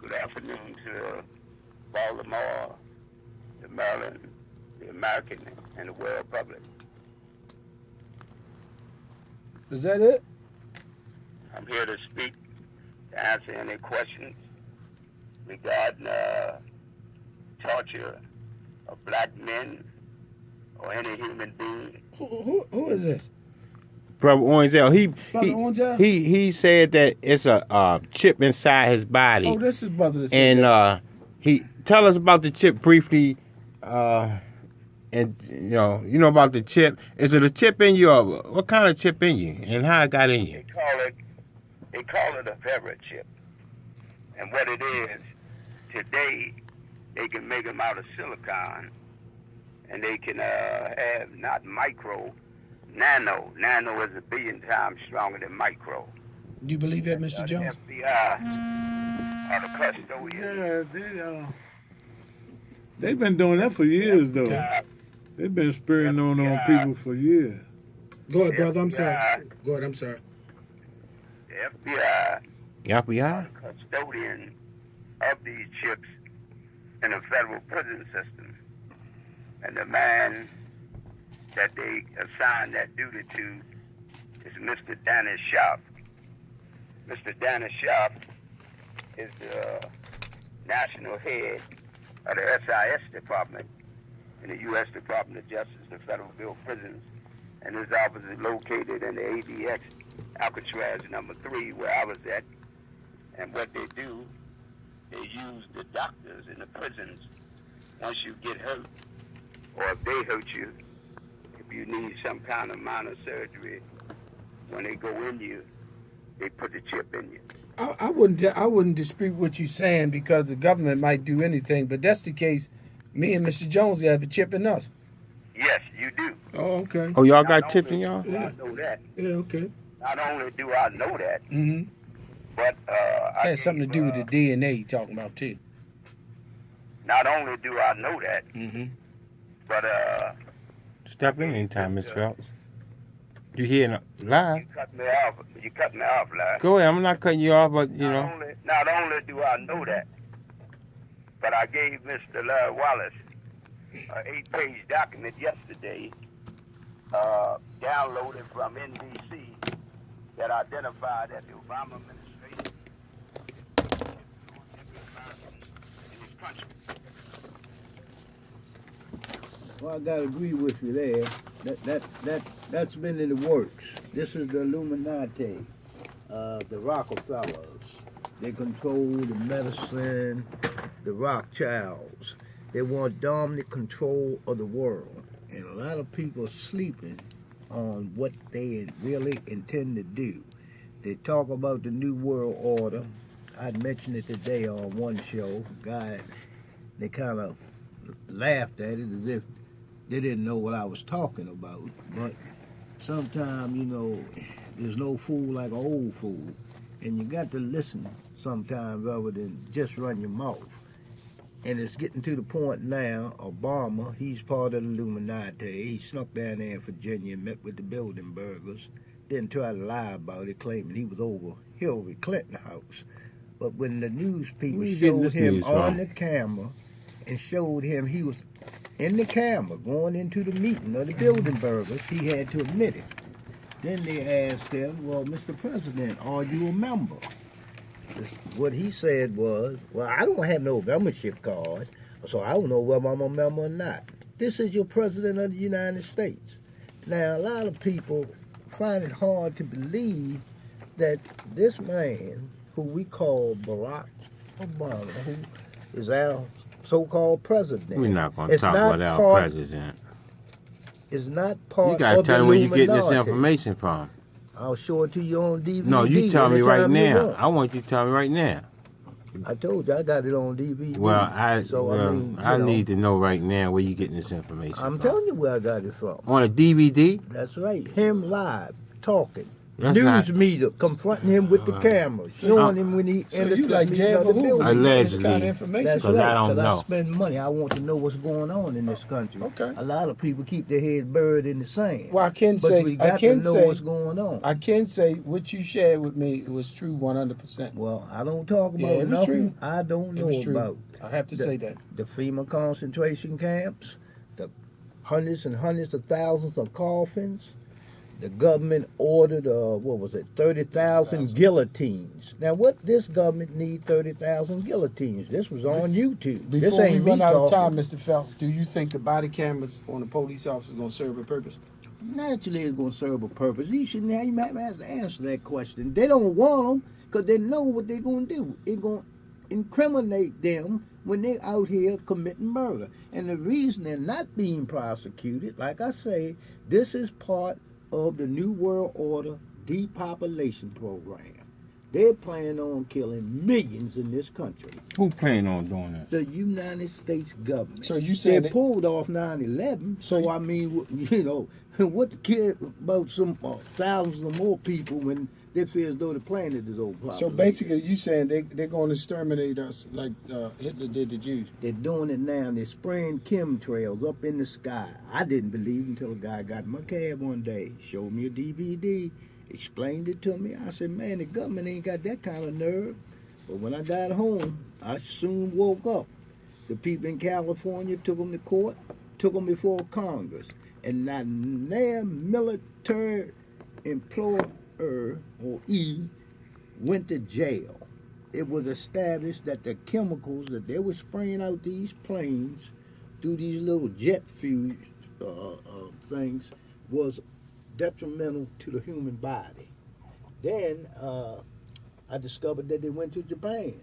Good afternoon to Baltimore, the Maryland, the American, and the world public. Is that it? I'm here to speak, to answer any questions regarding torture of black men or any human being. Who is this? Brother Oranzel, Brother Oranzel? he said that it's a chip inside his body. Oh, this is brother. That said And that. he tell us about the chip briefly. And you know about the chip. Is it a chip in you, or what kind of chip in you, and how it got in you? They call it a ferret chip. And what it is, today they can make them out of silicon, and they can have not micro, nano. Nano is 1 billion times stronger than micro. You believe that, Mr. Jones? The FBI are the custodians. Yeah, they've been doing that for years, though. They've been spearing on people for years. Go ahead, brother. I'm sorry. Go ahead. I'm sorry. The FBI FBI? are the custodian of these chips in the federal prison system. And the man that they assign that duty to is Mr. Dennis Sharp. Mr. Dennis Sharp is the national head of the SIS department in the U.S. Department of Justice, the Federal Bureau of Prisons, and his office is located in the ADX Alcatraz number 3, where I was at. And what they do, they use the doctors in the prisons once you get hurt, or if they hurt you, if you need some kind of minor surgery, when they go in you, they put the chip in you. I wouldn't dispute what you're saying because the government might do anything, but that's the case. Me and Mr. Jones have a chip in us. Yes, you do. Oh, okay. Oh, y'all got chips in y'all? I know that. Yeah, okay. Not only do I know that, Mm-hmm. but I Had something to do with the DNA you're talking about, too. Not only do I know that, Mm-hmm. but Step in anytime, Mr. Phelps. You hearing live? you cut me off. You cut me off, lad. Go ahead. I'm not cutting you off, but you know. Not only do I know that, but I gave Mr. Larry Wallace an 8-page document yesterday, downloaded from NBC, that identified that the Obama administration in this country. Well, I gotta agree with you there. That's been in the works. This is the Illuminati, the Rockefellers. They control the medicine, the Rothschilds. They want dominant control of the world. And a lot of people are sleeping on what they really intend to do. They talk about the New World Order. I mentioned it today on one show. God, they kind of laughed at it as if they didn't know what I was talking about. But sometimes, there's no fool like an old fool. And you got to listen sometimes rather than just run your mouth. And it's getting to the point now, Obama, he's part of the Illuminati. He snuck down there in Virginia and met with the Bilderbergers. Didn't try to lie about it, claiming he was over Hillary Clinton's house. But when the news people showed him on the camera and showed him he was in the camera going into the meeting of the Bilderbergers, he had to admit it. Then they asked him, well, Mr. President, are you a member? What he said was, well, I don't have no membership card, so I don't know whether I'm a member or not. This is your President of the United States. Now, a lot of people find it hard to believe that this man, who we call Barack Obama, who is our so-called president. We're not going to talk about our president. Is not part of the Illuminati. You got to tell me where you getting this information from. I'll show it to you on DVD. No, you tell me right now. I want you to tell me right now. I told you I got it on DVD. Well, I need to know right now where you getting this information from. I'm telling you where I got it from. On a DVD? That's right. Him live, talking. That's news not media confronting him with the camera, showing him when he So entered you the like meeting Jab of the Who? building. Allegedly. This kind of information. That's 'Cause I right, don't because know. I spend money. I want to know what's going on in this country. Okay. A lot of people keep their heads buried in the sand. Well, I can but say, we I got can to know say, what's going on. I can say what you shared with me was true 100%. Well, I don't talk about Yeah, it was nothing true. I don't It know was true. about. I have to say that. The FEMA concentration camps, the hundreds and hundreds of thousands of coffins. The government ordered, 30,000 guillotines. Now, what this government need 30,000 guillotines? This was on YouTube. This Before we ain't run me out of talking. time, Mr. Phelps, do you think the body cameras on the police officers going to serve a purpose? Naturally, it's going to serve a purpose. You might have to answer that question. They don't want them because they know what they're going to do. It's going to incriminate them when they're out here committing murder. And the reason they're not being prosecuted, like I say, this is part of the New World Order depopulation program. They're planning on killing millions in this country. who planning on doing that? The United States government. So you They said that, pulled off 9/11. So I mean, what care about some thousands of more people when they feel as though the planet is overpopulated? so basically you saying they're going to exterminate us like Hitler did the Jews. They're doing it now. They're spraying chemtrails up in the sky. I didn't believe until a guy got in my cab one day, showed me a DVD, explained it to me. I said, man, the government ain't got that kind of nerve. But when I got home, I soon woke up. The people in California took them to court, took them before Congress. And now their military employer, or E, went to jail. It was established that the chemicals that they were spraying out these planes through these little jet fuel things was detrimental to the human body. Then I discovered that they went to Japan,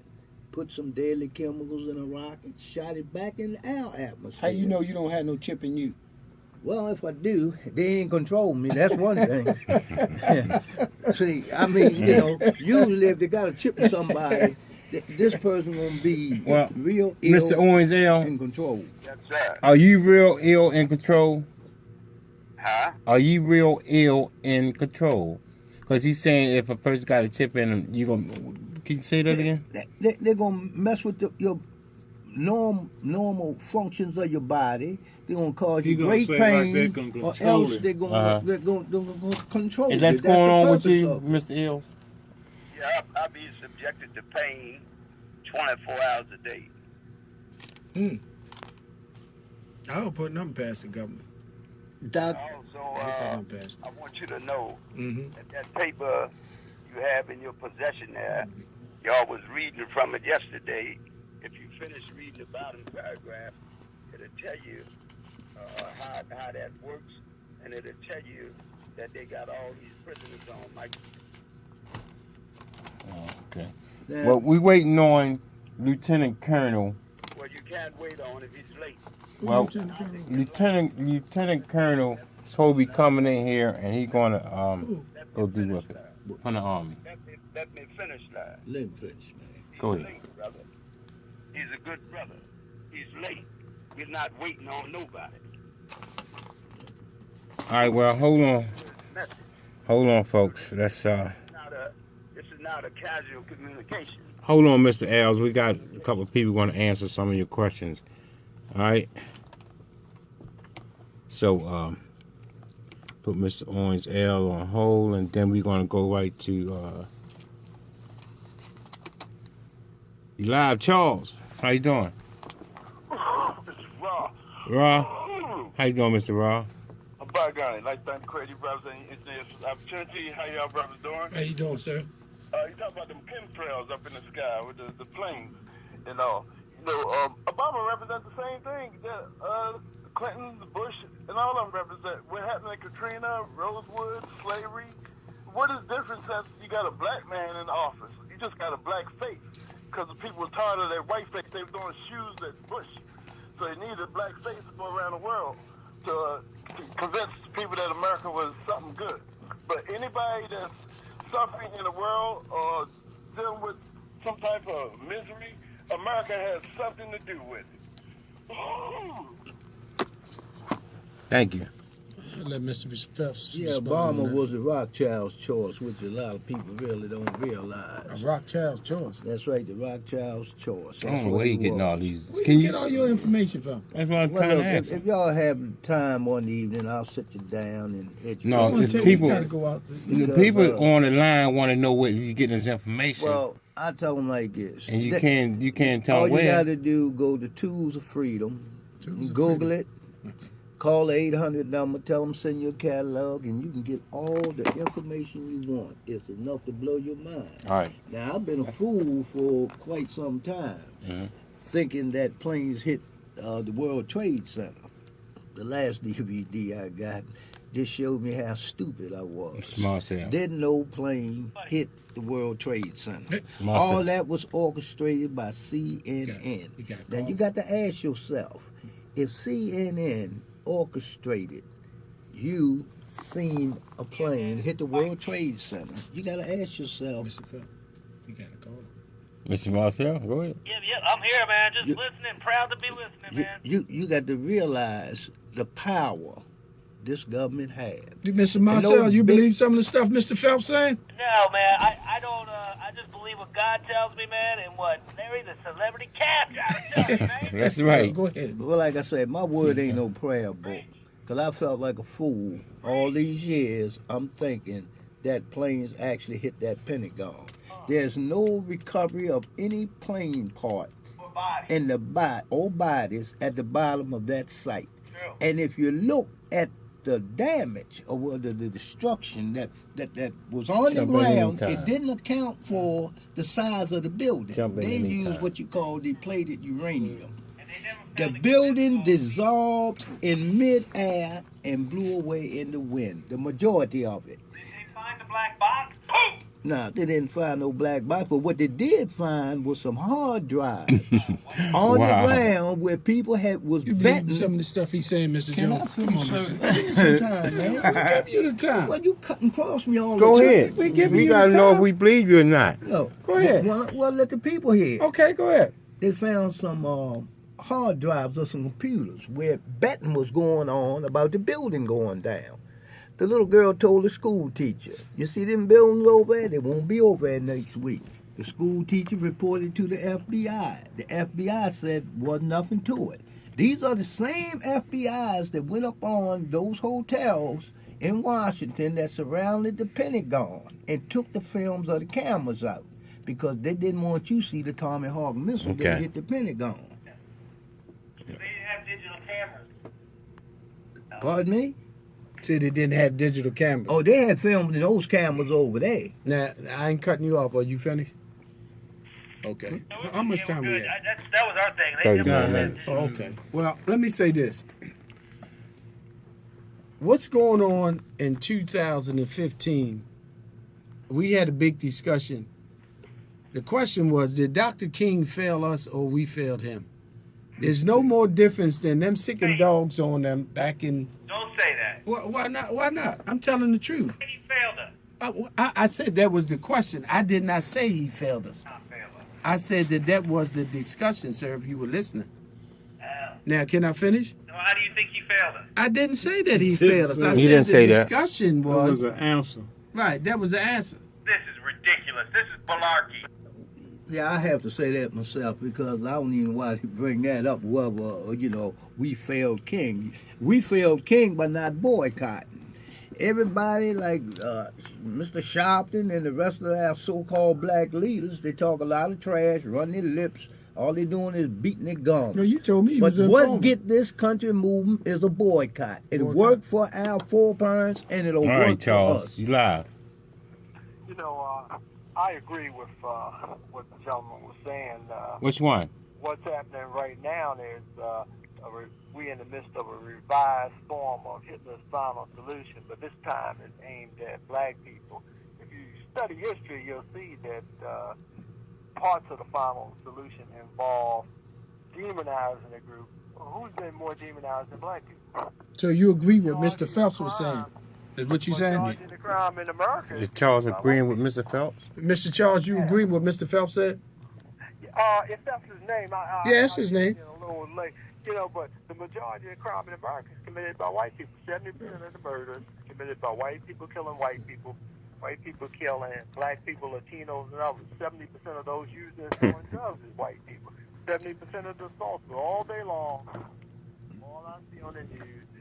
put some deadly chemicals in a rocket, shot it back in our atmosphere. How you know you don't have no chip in you? Well, if I do, they ain't control me. That's one thing. See, I mean, usually if they got a chip in somebody, this person gonna be Well, real ill Mr. Owens L, in control. Yes, sir. are you real ill in control? Huh? Are you real ill in control? Because he's saying if a person got a chip in him, you gonna. Can you say that again? They're gonna mess with your normal functions of your body. They're gonna cause you He gonna great say pain, like they can or control else it. they're gonna Uh-huh. they're gonna control Is you. that That's going the on with purpose you, of it. Mr. Ill? Yeah, I'll be subjected to pain 24 hours a day. I don't put nothing past the government. Doc, Also, Nothing past. I want you to know Mm-hmm. that paper you have in your possession there, y'all was reading from it yesterday. If you finish reading the bottom paragraph, it'll tell you how that works, and it'll tell you that they got all these prisoners on like. Oh, okay. now, Well, we waiting on Lieutenant Colonel. Well, you can't wait on if he's late. Well, Lieutenant Colonel supposed to be coming in here, and he's gonna go do with it from the Army. Let me finish that. let him finish, man. He's Go ahead. late, brother. He's a good brother. He's late. We're not waiting on nobody. All right. Well, hold on, folks. That's This is not a casual communication. hold on, Mr. Els. We got a couple of people going to answer some of your questions. All right. So, put Mr. Owens L on hold, and then we're going to go right to Live Charles. How you doing? It's Raw. Raw? How you doing, Mr. Raw? I'm back on it. Like, thank you, crazy brothers and engineers for the opportunity. How y'all brothers doing? How you doing, sir? You talk about them chemtrails up in the sky with the planes and all. Obama represents the same thing that Clinton, Bush, and all of them represent. What happened to Katrina, Rosewood, slavery? What is different since you got a black man in office? You just got a black face. Because the people were tired of their white face. They were doing shoes that Bush. So they needed a black face to go around the world to convince people that America was something good. But anybody that's suffering in the world or dealing with some type of misery, America has something to do with it. Thank you. Let Mr. Phelps Yeah, respond on Obama that. was the Rothschild's choice, which a lot of people really don't A realize. Rothschild's choice. That's right, the Rothschild's choice. I don't That's know what where he you getting was. all these. Where Can you you? get all your information from? That's what I'm Well, trying look, to ask. if y'all have time one evening, I'll sit you down and educate No, I'm gonna it's tell you. you, people- you gotta go out. The Because, people on the line want to know where you get this information, Well, I tell them like this. and you That- can't tell all them you where. got to do, go to Tools of Freedom, Tools of Google Freedom. it, call the 800 number, tell them send your catalog, and you can get all the information you want. It's enough to blow your mind. All right. Now, I've been a fool for quite some time, Mhm. thinking that planes hit the World Trade Center. The last DVD I got just showed me how stupid I was. Small cell. Didn't know plane hit the World Trade Center. Small All cell. that was orchestrated by CNN. You got Now you got to ask yourself, if CNN orchestrated you seeing a plane hit the World Trade Center, you got to ask yourself, Mr. Phelps, you gotta call him. Mr. Marcel, go ahead. Yeah, I'm here, man. Just You- listening. Proud to be listening, man. you got to realize the power this government has. Mr. Marcel, those you big- believe some of the stuff Mr. Phelps saying? No, man. I don't. I just believe what God tells me, man, and what Larry, the celebrity cab driver, tells me, man. That's right. Go ahead. Well, like I said, my word ain't no prayer book. Because I felt like a fool all these years. I'm thinking that planes actually hit that Pentagon. There's no recovery of any plane part For body. in the bodies at the bottom of that site. True. And if you look at the damage or the destruction that was on the Jump in ground, anytime. it didn't account for the size of the building. Jump in They anytime. used what you call depleted uranium. And they never The found the building good dissolved in midair and blew away in the wind. The majority of it. Did they find the black box? Boom! Now, they didn't find no black box, but what they did find was some hard drives on Wow. the ground where people was You believe betting. some of the stuff he's saying, Mr. Can I Jones? finish, Come on, sir? Mr. Give me some time, man. Give you the time. Well, you cut and cross me all Go the time. ahead. We giving you gotta the know time. if we believe you or not. No. Go ahead. Well, let the people hear. Okay, go ahead. They found some hard drives or some computers where betting was going on about the building going down. The little girl told the school teacher, you see them buildings over there? They won't be over there next week. The school teacher reported to the FBI. The FBI said wasn't nothing to it. These are the same FBIs that went up on those hotels in Washington that surrounded the Pentagon and took the films of the cameras out because they didn't want you to see the Tommy Hawk missile that Okay. hit the Pentagon. They didn't have digital cameras. Pardon me? Said they didn't have digital cameras. Oh, they had filmed in those cameras over there. Now, I ain't cutting you off. Are you finished? Okay. How much time we good. have? That was our thing. 30 never- minutes. Oh, okay. Well, let me say this. What's going on in 2015? We had a big discussion. The question was, did Dr. King fail us or we failed him? There's no more difference than them sicking dogs on them back in... Don't say that. Why not? Why not? I'm telling the truth. He failed us. I said that was the question. I did not say he failed us. Not failed us. I said that was the discussion, sir, if you were listening. Now, can I finish? So how do you think he failed us? I didn't say that he Didn't failed us. I say- He said didn't the say that. discussion That was was an answer. right. That was the answer. This is ridiculous. This is malarkey. Yeah, I have to say that myself because I don't even want to bring that up. Whether we failed King. We failed King by not boycotting. Everybody like Mr. Sharpton and the rest of our so-called black leaders, they talk a lot of trash, run their lips. All they doing is beating their gums. No, you told me he But was what informed. get this country moving is a boycott. It'll Boycott. work for our foreparents and it'll All work right, for Charles. us. You live. You know, I agree with what the gentleman was saying. Which one? What's happening right now is we're in the midst of a revised form of Hitler's final solution, but this time it's aimed at black people. If you study history, you'll see that parts of the final solution involve demonizing a group. Well, who's been more demonized than black people? So you agree with Mr. Phelps was saying? Is what you saying? Majority of the crime in America Is Charles agreeing with Mr. Phelps? Mr. Charles, you agree with Mr. Phelps said? If that's his name, Yeah, that's his name. A little late. You know, but the majority of crime in America is committed by white people. 70% of the murders committed by white people killing white people. White people killing black people, Latinos, and others. 70% of those using and selling drugs is white people. 70% of the assaults all day long. All I see on the news